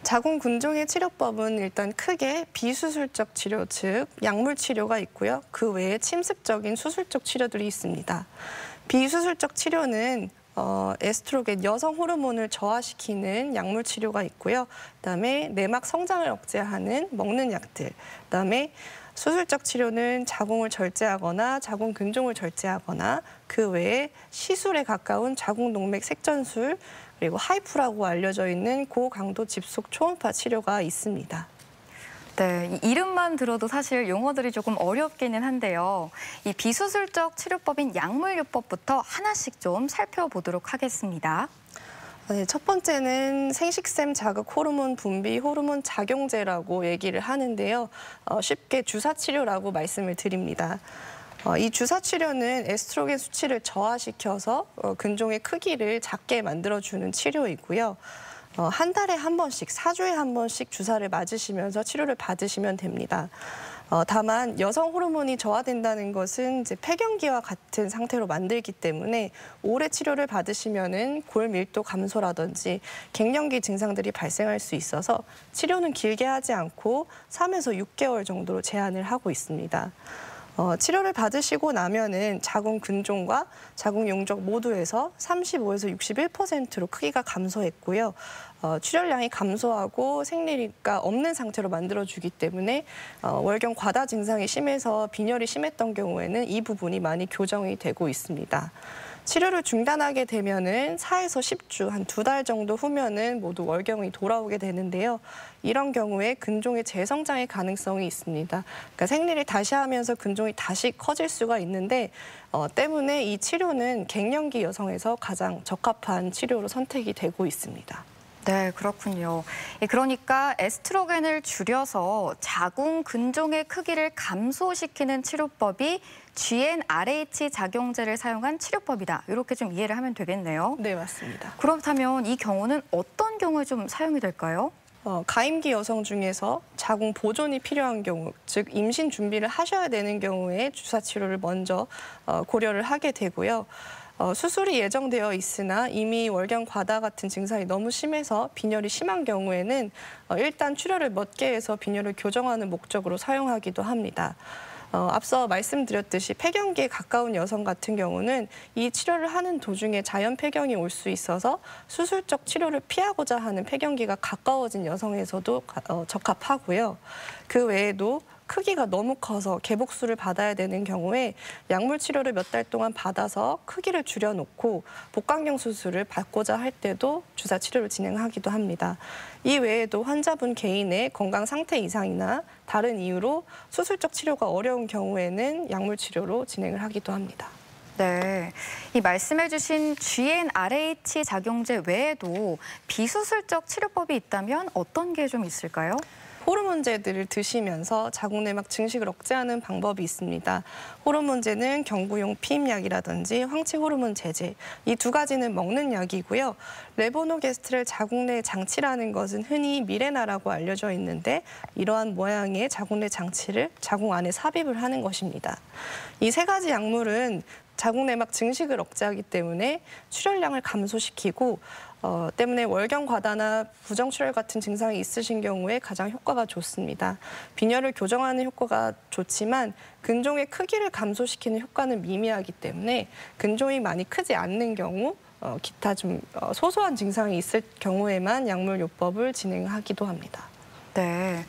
[SPEAKER 5] 자궁 근종의 치료법은 일단 크게 비수술적 치료, 즉 약물 치료가 있고요. 그 외에 침습적인 수술적 치료들이 있습니다. 비수술적 치료는 에스트로겐, 여성 호르몬을 저하시키는 약물 치료가 있고요. 그다음에 내막 성장을 억제하는 먹는 약들, 그다음에 수술적 치료는 자궁을 절제하거나 자궁 근종을 절제하거나 그 외에 시술에 가까운 자궁 동맥 색전술, 그리고 하이프라고 알려져 있는 고강도 집속 초음파 치료가 있습니다.
[SPEAKER 4] 네, 이 이름만 들어도 사실 용어들이 조금 어렵기는 한데요. 이 비수술적 치료법인 약물요법부터 하나씩 좀 살펴보도록 하겠습니다.
[SPEAKER 5] 네, 첫 번째는 생식샘 자극 호르몬 분비 호르몬 작용제라고 얘기를 하는데요. 쉽게 주사 치료라고 말씀을 드립니다. 이 주사 치료는 에스트로겐 수치를 저하시켜서 근종의 크기를 작게 만들어주는 치료이고요. 한 달에 한 번씩, 4주에 한 번씩 주사를 맞으시면서 치료를 받으시면 됩니다. 다만 여성 호르몬이 저하된다는 것은 이제 폐경기와 같은 상태로 만들기 때문에 오래 치료를 받으시면은 골 밀도 감소라든지 갱년기 증상들이 발생할 수 있어서 치료는 길게 하지 않고 3에서 6개월 정도로 제한을 하고 있습니다. 치료를 받으시고 나면은 자궁 근종과 자궁 용적 모두에서 35에서 61%로 크기가 감소했고요. 출혈량이 감소하고 생리가 없는 상태로 만들어주기 때문에 월경 과다 증상이 심해서 빈혈이 심했던 경우에는 이 부분이 많이 교정이 되고 있습니다. 치료를 중단하게 되면은 4에서 10주, 한 2달 정도 후면은 모두 월경이 돌아오게 되는데요. 이런 경우에 근종의 재성장의 가능성이 있습니다. 그러니까 생리를 다시 하면서 근종이 다시 커질 수가 있는데 때문에 이 치료는 갱년기 여성에서 가장 적합한 치료로 선택이 되고 있습니다.
[SPEAKER 4] 네, 그렇군요. 그러니까 에스트로겐을 줄여서 자궁 근종의 크기를 감소시키는 치료법이 GnRH 작용제를 사용한 치료법이다. 이렇게 좀 이해를 하면 되겠네요.
[SPEAKER 5] 네, 맞습니다.
[SPEAKER 4] 그렇다면 이 경우는 어떤 경우에 좀 사용이 될까요?
[SPEAKER 5] 가임기 여성 중에서 자궁 보존이 필요한 경우, 즉 임신 준비를 하셔야 되는 경우에 주사 치료를 먼저 고려를 하게 되고요. 수술이 예정되어 있으나 이미 월경 과다 같은 증상이 너무 심해서 빈혈이 심한 경우에는 일단 출혈을 멎게 해서 빈혈을 교정하는 목적으로 사용하기도 합니다. 앞서 말씀드렸듯이 폐경기에 가까운 여성 같은 경우는 이 치료를 하는 도중에 자연 폐경이 올 수 있어서 수술적 치료를 피하고자 하는 폐경기가 가까워진 여성에서도 적합하고요. 그 외에도 크기가 너무 커서 개복수를 받아야 되는 경우에 약물 치료를 몇 달 동안 받아서 크기를 줄여놓고 복강경 수술을 받고자 할 때도 주사 치료를 진행하기도 합니다. 이 외에도 환자분 개인의 건강 상태 이상이나 다른 이유로 수술적 치료가 어려운 경우에는 약물 치료로 진행을 하기도 합니다.
[SPEAKER 4] 네, 이 말씀해주신 GnRH 작용제 외에도 비수술적 치료법이 있다면 어떤 게 좀 있을까요?
[SPEAKER 5] 호르몬제들을 드시면서 자궁 내막 증식을 억제하는 방법이 있습니다. 호르몬제는 경구용 피임약이라든지 황치 호르몬 제제, 이 두 가지는 먹는 약이고요. 레보노게스트를 자궁 내 장치라는 것은 흔히 미레나라고 알려져 있는데 이러한 모양의 자궁 내 장치를 자궁 안에 삽입을 하는 것입니다. 이 세 가지 약물은 자궁 내막 증식을 억제하기 때문에 출혈량을 감소시키고 때문에 월경 과다나 부정출혈 같은 증상이 있으신 경우에 가장 효과가 좋습니다. 빈혈을 교정하는 효과가 좋지만 근종의 크기를 감소시키는 효과는 미미하기 때문에 근종이 많이 크지 않는 경우 기타 좀 소소한 증상이 있을 경우에만 약물 요법을 진행하기도 합니다.
[SPEAKER 4] 네,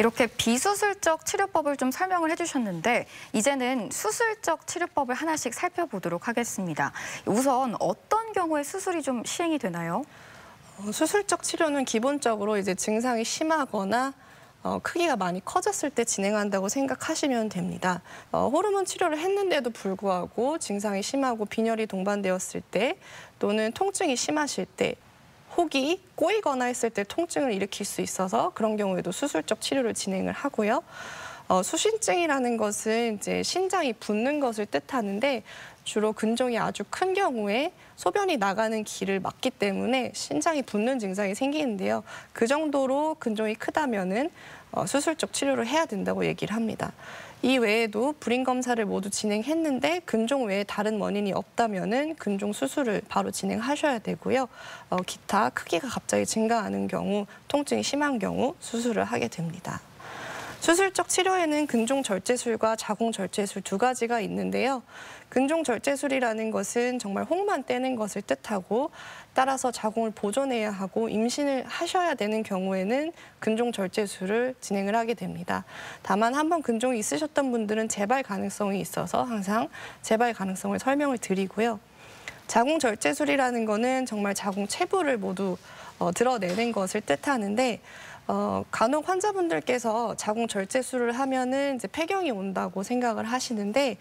[SPEAKER 4] 이렇게 비수술적 치료법을 좀 설명을 해주셨는데 이제는 수술적 치료법을 하나씩 살펴보도록 하겠습니다. 우선 어떤 경우에 수술이 좀 시행이 되나요?
[SPEAKER 5] 수술적 치료는 기본적으로 이제 증상이 심하거나 크기가 많이 커졌을 때 진행한다고 생각하시면 됩니다. 호르몬 치료를 했는데도 불구하고 증상이 심하고 빈혈이 동반되었을 때 또는 통증이 심하실 때 혹이 꼬이거나 했을 때 통증을 일으킬 수 있어서 그런 경우에도 수술적 치료를 진행을 하고요. 수신증이라는 것은 이제 신장이 붓는 것을 뜻하는데 주로 근종이 아주 큰 경우에 소변이 나가는 길을 막기 때문에 신장이 붓는 증상이 생기는데요. 그 정도로 근종이 크다면은 수술적 치료를 해야 된다고 얘기를 합니다. 이 외에도 불임 검사를 모두 진행했는데 근종 외에 다른 원인이 없다면은 근종 수술을 바로 진행하셔야 되고요. 기타 크기가 갑자기 증가하는 경우, 통증이 심한 경우 수술을 하게 됩니다. 수술적 치료에는 근종 절제술과 자궁 절제술 두 가지가 있는데요. 근종 절제술이라는 것은 정말 혹만 떼는 것을 뜻하고 따라서 자궁을 보존해야 하고 임신을 하셔야 되는 경우에는 근종 절제술을 진행을 하게 됩니다. 다만 한번 근종이 있으셨던 분들은 재발 가능성이 있어서 항상 재발 가능성을 설명을 드리고요. 자궁 절제술이라는 거는 정말 자궁 체부를 모두 드러내는 것을 뜻하는데 간혹 환자분들께서 자궁 절제술을 하면은 이제 폐경이 온다고 생각을 하시는데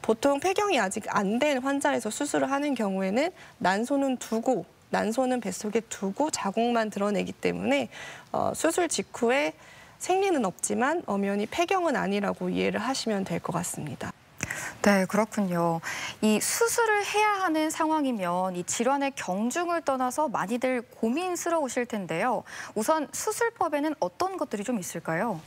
[SPEAKER 5] 보통 폐경이 아직 안 된 환자에서 수술을 하는 경우에는 난소는 두고 난소는 뱃속에 두고 자궁만 드러내기 때문에 수술 직후에 생리는 없지만 엄연히 폐경은 아니라고 이해를 하시면 될 것 같습니다.
[SPEAKER 4] 네, 그렇군요. 이 수술을 해야 하는 상황이면 이 질환의 경중을 떠나서 많이들 고민스러우실 텐데요. 우선 수술법에는 어떤 것들이 좀 있을까요?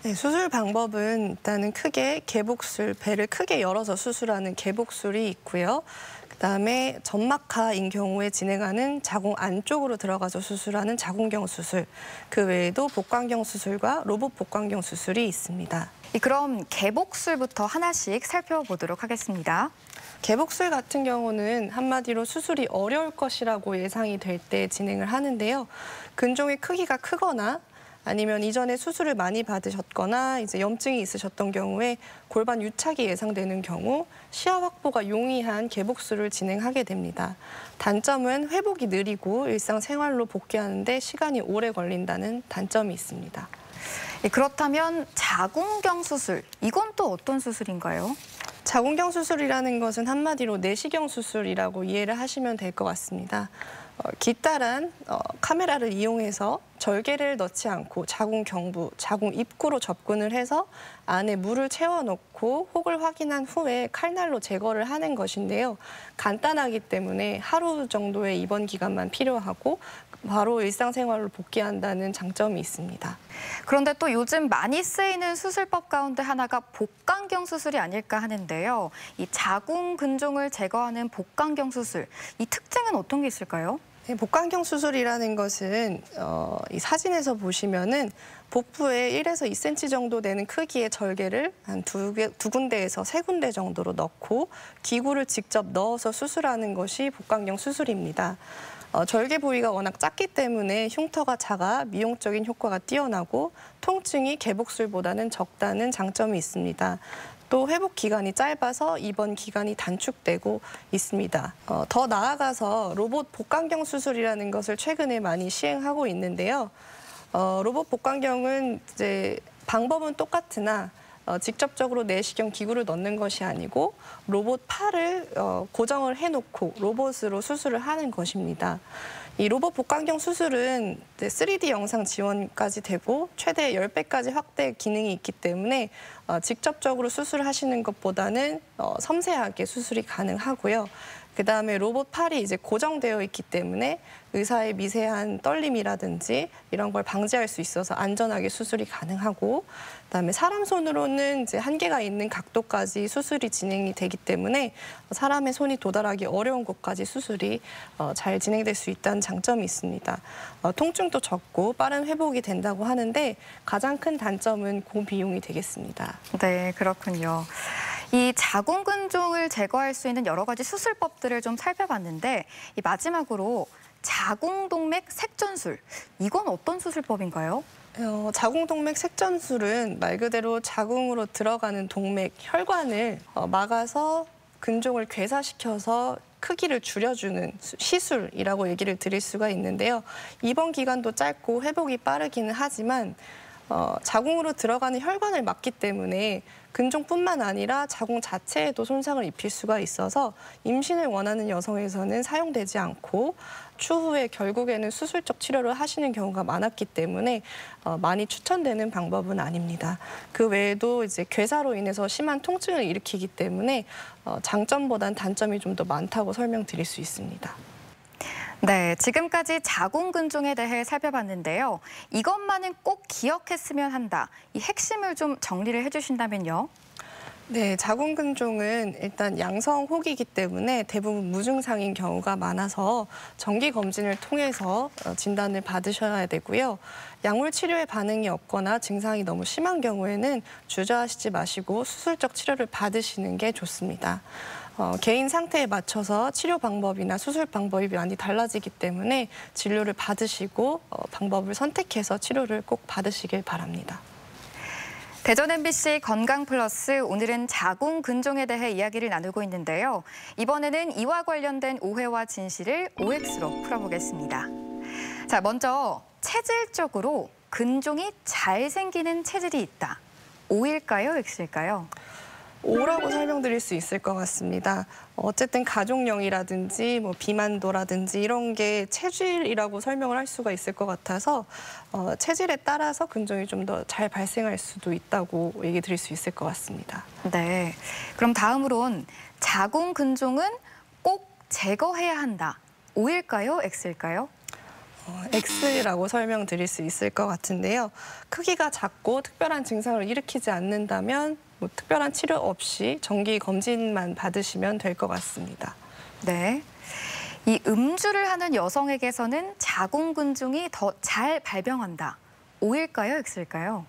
[SPEAKER 5] 네, 수술 방법은 일단은 크게 개복술, 배를 크게 열어서 수술하는 개복술이 있고요. 그다음에 점막하인 경우에 진행하는 자궁 안쪽으로 들어가서 수술하는 자궁경 수술, 그 외에도 복강경 수술과 로봇 복강경 수술이 있습니다.
[SPEAKER 4] 그럼 개복술부터 하나씩 살펴보도록 하겠습니다.
[SPEAKER 5] 개복술 같은 경우는 한마디로 수술이 어려울 것이라고 예상이 될 때 진행을 하는데요. 근종의 크기가 크거나 아니면 이전에 수술을 많이 받으셨거나 이제 염증이 있으셨던 경우에 골반 유착이 예상되는 경우 시야 확보가 용이한 개복술을 진행하게 됩니다. 단점은 회복이 느리고 일상생활로 복귀하는데 시간이 오래 걸린다는 단점이 있습니다.
[SPEAKER 4] 그렇다면 자궁경 수술, 이건 또 어떤 수술인가요?
[SPEAKER 5] 자궁경 수술이라는 것은 한마디로 내시경 수술이라고 이해를 하시면 될 것 같습니다. 기따란 카메라를 이용해서 절개를 넣지 않고 자궁 경부, 자궁 입구로 접근을 해서 안에 물을 채워넣고 혹을 확인한 후에 칼날로 제거를 하는 것인데요. 간단하기 때문에 하루 정도의 입원 기간만 필요하고 바로 일상생활로 복귀한다는 장점이 있습니다.
[SPEAKER 4] 그런데 또 요즘 많이 쓰이는 수술법 가운데 하나가 복강경 수술이 아닐까 하는데요. 이 자궁 근종을 제거하는 복강경 수술, 이 특징은 어떤 게 있을까요?
[SPEAKER 5] 네, 복강경 수술이라는 것은 이 사진에서 보시면은 복부에 1에서 2cm 정도 되는 크기의 절개를 한 두 군데에서 세 군데 정도로 넣고 기구를 직접 넣어서 수술하는 것이 복강경 수술입니다. 절개 부위가 워낙 작기 때문에 흉터가 작아 미용적인 효과가 뛰어나고 통증이 개복술보다는 적다는 장점이 있습니다. 또 회복 기간이 짧아서 입원 기간이 단축되고 있습니다. 더 나아가서 로봇 복강경 수술이라는 것을 최근에 많이 시행하고 있는데요. 로봇 복강경은 이제 방법은 똑같으나 직접적으로 내시경 기구를 넣는 것이 아니고 로봇 팔을 고정을 해놓고 로봇으로 수술을 하는 것입니다. 이 로봇 복강경 수술은 3D 영상 지원까지 되고 최대 10배까지 확대 기능이 있기 때문에 직접적으로 수술하시는 것보다는 섬세하게 수술이 가능하고요. 그다음에 로봇 팔이 이제 고정되어 있기 때문에 의사의 미세한 떨림이라든지 이런 걸 방지할 수 있어서 안전하게 수술이 가능하고, 그다음에 사람 손으로는 이제 한계가 있는 각도까지 수술이 진행이 되기 때문에 사람의 손이 도달하기 어려운 곳까지 수술이 잘 진행될 수 있다는 장점이 있습니다. 통증도 적고 빠른 회복이 된다고 하는데 가장 큰 단점은 고비용이 되겠습니다.
[SPEAKER 4] 네, 그렇군요. 이 자궁근종을 제거할 수 있는 여러 가지 수술법들을 좀 살펴봤는데 이 마지막으로 자궁동맥 색전술, 이건 어떤 수술법인가요?
[SPEAKER 5] 자궁동맥 색전술은 말 그대로 자궁으로 들어가는 동맥, 혈관을 막아서 근종을 괴사시켜서 크기를 줄여주는 시술이라고 얘기를 드릴 수가 있는데요. 입원 기간도 짧고 회복이 빠르기는 하지만 자궁으로 들어가는 혈관을 막기 때문에 근종뿐만 아니라 자궁 자체에도 손상을 입힐 수가 있어서 임신을 원하는 여성에서는 사용되지 않고 추후에 결국에는 수술적 치료를 하시는 경우가 많았기 때문에 많이 추천되는 방법은 아닙니다. 그 외에도 이제 괴사로 인해서 심한 통증을 일으키기 때문에 장점보단 단점이 좀 더 많다고 설명드릴 수 있습니다.
[SPEAKER 4] 네, 지금까지 자궁근종에 대해 살펴봤는데요. 이것만은 꼭 기억했으면 한다. 이 핵심을 좀 정리를 해주신다면요.
[SPEAKER 5] 네, 자궁근종은 일단 양성 혹이기 때문에 대부분 무증상인 경우가 많아서 정기 검진을 통해서 진단을 받으셔야 되고요. 약물 치료에 반응이 없거나 증상이 너무 심한 경우에는 주저하시지 마시고 수술적 치료를 받으시는 게 좋습니다. 개인 상태에 맞춰서 치료 방법이나 수술 방법이 많이 달라지기 때문에 진료를 받으시고 방법을 선택해서 치료를 꼭 받으시길 바랍니다.
[SPEAKER 4] 대전 MBC 건강플러스, 오늘은 자궁근종에 대해 이야기를 나누고 있는데요. 이번에는 이와 관련된 오해와 진실을 OX로 풀어보겠습니다. 자, 먼저 체질적으로 근종이 잘 생기는 체질이 있다. O일까요, X일까요?
[SPEAKER 5] O라고 설명드릴 수 있을 것 같습니다. 어쨌든 가족령이라든지 뭐 비만도라든지 이런 게 체질이라고 설명을 할 수가 있을 것 같아서 체질에 따라서 근종이 좀 더 잘 발생할 수도 있다고 얘기 드릴 수 있을 것 같습니다.
[SPEAKER 4] 네, 그럼 다음으론 자궁근종은 꼭 제거해야 한다. O일까요, X일까요?
[SPEAKER 5] X라고 설명드릴 수 있을 것 같은데요. 크기가 작고 특별한 증상을 일으키지 않는다면 뭐 특별한 치료 없이 정기 검진만 받으시면 될 것 같습니다.
[SPEAKER 4] 네, 이 음주를 하는 여성에게서는 자궁근종이 더 잘 발병한다. O일까요, X일까요?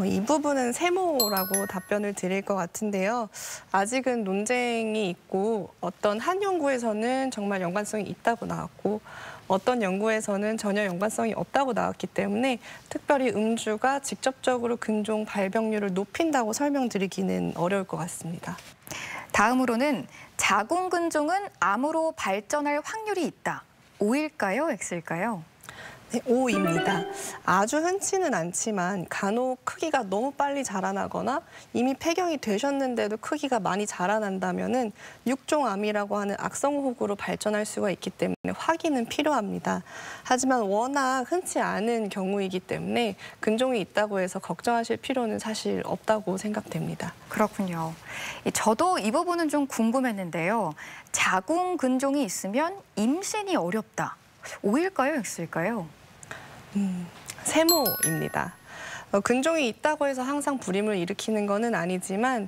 [SPEAKER 5] 이 부분은 세모라고 답변을 드릴 것 같은데요. 아직은 논쟁이 있고 어떤 한 연구에서는 정말 연관성이 있다고 나왔고 어떤 연구에서는 전혀 연관성이 없다고 나왔기 때문에 특별히 음주가 직접적으로 근종 발병률을 높인다고 설명드리기는 어려울 것 같습니다.
[SPEAKER 4] 다음으로는 자궁근종은 암으로 발전할 확률이 있다. O일까요? X일까요?
[SPEAKER 5] 네, O입니다. 아주 흔치는 않지만 간혹 크기가 너무 빨리 자라나거나 이미 폐경이 되셨는데도 크기가 많이 자라난다면은 육종암이라고 하는 악성혹으로 발전할 수가 있기 때문에 확인은 필요합니다. 하지만 워낙 흔치 않은 경우이기 때문에 근종이 있다고 해서 걱정하실 필요는 사실 없다고 생각됩니다.
[SPEAKER 4] 그렇군요. 저도 이 부분은 좀 궁금했는데요. 자궁근종이 있으면 임신이 어렵다. O일까요? X일까요?
[SPEAKER 5] 세모입니다. 근종이 있다고 해서 항상 불임을 일으키는 것은 아니지만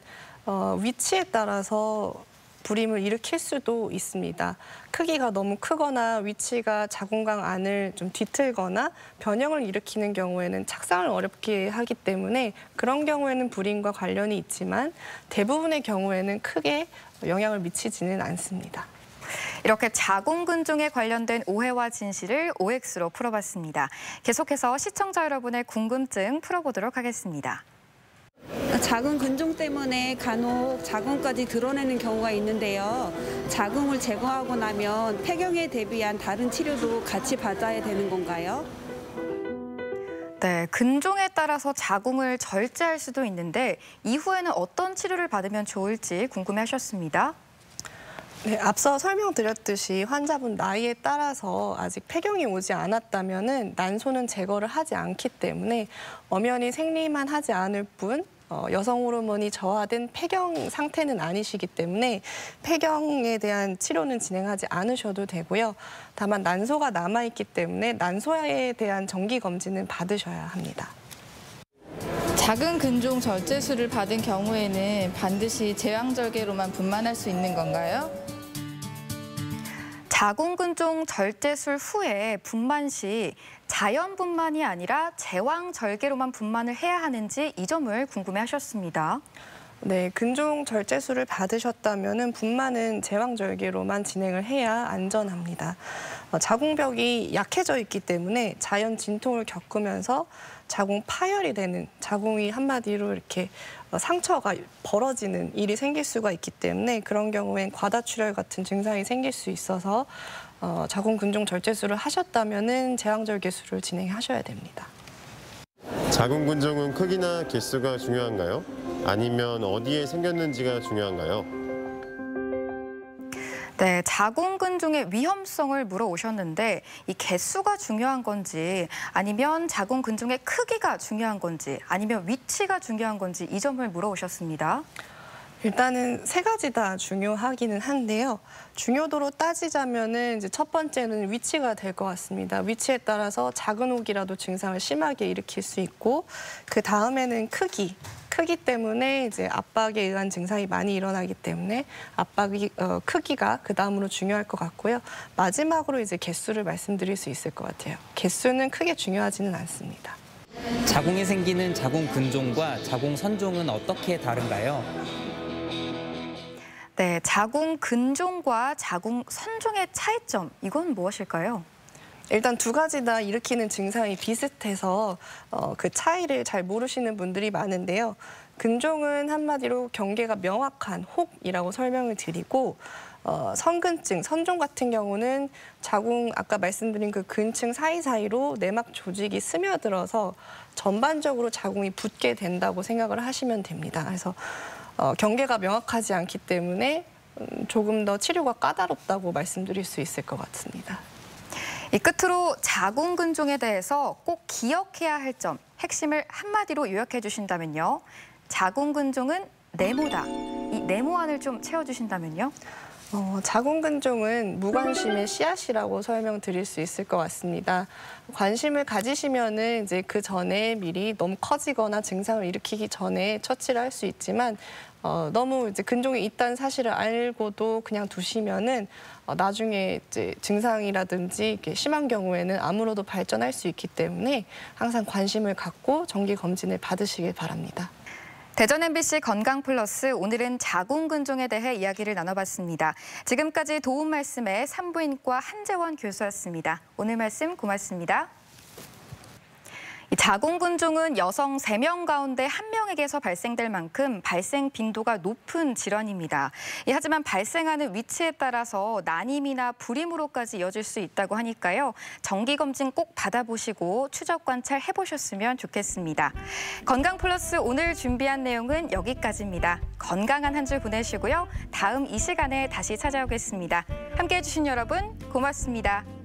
[SPEAKER 5] 위치에 따라서 불임을 일으킬 수도 있습니다. 크기가 너무 크거나 위치가 자궁강 안을 좀 뒤틀거나 변형을 일으키는 경우에는 착상을 어렵게 하기 때문에 그런 경우에는 불임과 관련이 있지만 대부분의 경우에는 크게 영향을 미치지는 않습니다.
[SPEAKER 4] 이렇게 자궁근종에 관련된 오해와 진실을 OX로 풀어봤습니다. 계속해서 시청자 여러분의 궁금증 풀어보도록 하겠습니다.
[SPEAKER 9] 자궁 근종 때문에 간혹 자궁까지 드러내는 경우가 있는데요. 자궁을 제거하고 나면 폐경에 대비한 다른 치료도 같이 받아야 되는 건가요?
[SPEAKER 4] 네, 근종에 따라서 자궁을 절제할 수도 있는데 이후에는 어떤 치료를 받으면 좋을지 궁금해하셨습니다.
[SPEAKER 5] 네, 앞서 설명드렸듯이 환자분 나이에 따라서 아직 폐경이 오지 않았다면은 난소는 제거를 하지 않기 때문에 엄연히 생리만 하지 않을 뿐 여성 호르몬이 저하된 폐경 상태는 아니시기 때문에 폐경에 대한 치료는 진행하지 않으셔도 되고요. 다만 난소가 남아있기 때문에 난소에 대한 정기 검진은 받으셔야 합니다.
[SPEAKER 10] 작은 근종 절제술을 받은 경우에는 반드시 제왕절개로만 분만할 수 있는 건가요?
[SPEAKER 4] 자궁근종 절제술 후에 분만 시 자연 분만이 아니라 제왕절개로만 분만을 해야 하는지 이 점을 궁금해하셨습니다.
[SPEAKER 5] 네, 근종 절제술을 받으셨다면은 분만은 제왕절개로만 진행을 해야 안전합니다. 자궁벽이 약해져 있기 때문에 자연 진통을 겪으면서 자궁 파열이 되는, 자궁이 한마디로 이렇게 상처가 벌어지는 일이 생길 수가 있기 때문에 그런 경우엔 과다출혈 같은 증상이 생길 수 있어서 자궁 근종 절제술을 하셨다면은 제왕절개술을 진행하셔야 됩니다.
[SPEAKER 11] 자궁 근종은 크기나 개수가 중요한가요? 아니면 어디에 생겼는지가 중요한가요?
[SPEAKER 4] 네, 자궁근종의 위험성을 물어오셨는데 이 개수가 중요한 건지 아니면 자궁근종의 크기가 중요한 건지 아니면 위치가 중요한 건지 이 점을 물어오셨습니다.
[SPEAKER 5] 일단은 세 가지 다 중요하기는 한데요. 중요도로 따지자면은 이제 첫 번째는 위치가 될 것 같습니다. 위치에 따라서 작은 혹이라도 증상을 심하게 일으킬 수 있고 그 다음에는 크기 때문에 이제 압박에 의한 증상이 많이 일어나기 때문에 크기가 그 다음으로 중요할 것 같고요. 마지막으로 이제 개수를 말씀드릴 수 있을 것 같아요. 개수는 크게 중요하지는 않습니다.
[SPEAKER 12] 자궁에 생기는 자궁 근종과 자궁 선종은 어떻게 다른가요?
[SPEAKER 4] 네, 자궁 근종과 자궁 선종의 차이점, 이건 무엇일까요?
[SPEAKER 5] 일단 두 가지 다 일으키는 증상이 비슷해서 그 차이를 잘 모르시는 분들이 많은데요. 근종은 한마디로 경계가 명확한 혹이라고 설명을 드리고 선근증, 선종 같은 경우는 자궁 아까 말씀드린 그 근층 사이사이로 내막 조직이 스며들어서 전반적으로 자궁이 붓게 된다고 생각을 하시면 됩니다. 그래서 경계가 명확하지 않기 때문에 조금 더 치료가 까다롭다고 말씀드릴 수 있을 것 같습니다.
[SPEAKER 4] 이 끝으로 자궁근종에 대해서 꼭 기억해야 할 점, 핵심을 한마디로 요약해 주신다면요. 자궁근종은 네모다. 이 네모안을 좀 채워주신다면요.
[SPEAKER 5] 자궁근종은 무관심의 씨앗이라고 설명드릴 수 있을 것 같습니다. 관심을 가지시면은 이제 그 전에 미리 너무 커지거나 증상을 일으키기 전에 처치를 할 수 있지만 너무 이제 근종이 있다는 사실을 알고도 그냥 두시면은 나중에 이제 증상이라든지 이렇게 심한 경우에는 암으로도 발전할 수 있기 때문에 항상 관심을 갖고 정기 검진을 받으시길 바랍니다.
[SPEAKER 4] 대전 MBC 건강플러스 오늘은 자궁근종에 대해 이야기를 나눠봤습니다. 지금까지 도움 말씀에 산부인과 한재원 교수였습니다. 오늘 말씀 고맙습니다. 자궁근종은 여성 3명 가운데 1명에게서 발생될 만큼 발생 빈도가 높은 질환입니다. 하지만 발생하는 위치에 따라서 난임이나 불임으로까지 이어질 수 있다고 하니까요. 정기검진 꼭 받아보시고 추적 관찰해보셨으면 좋겠습니다. 건강플러스 오늘 준비한 내용은 여기까지입니다. 건강한 한 주 보내시고요. 다음 이 시간에 다시 찾아오겠습니다. 함께해 주신 여러분 고맙습니다.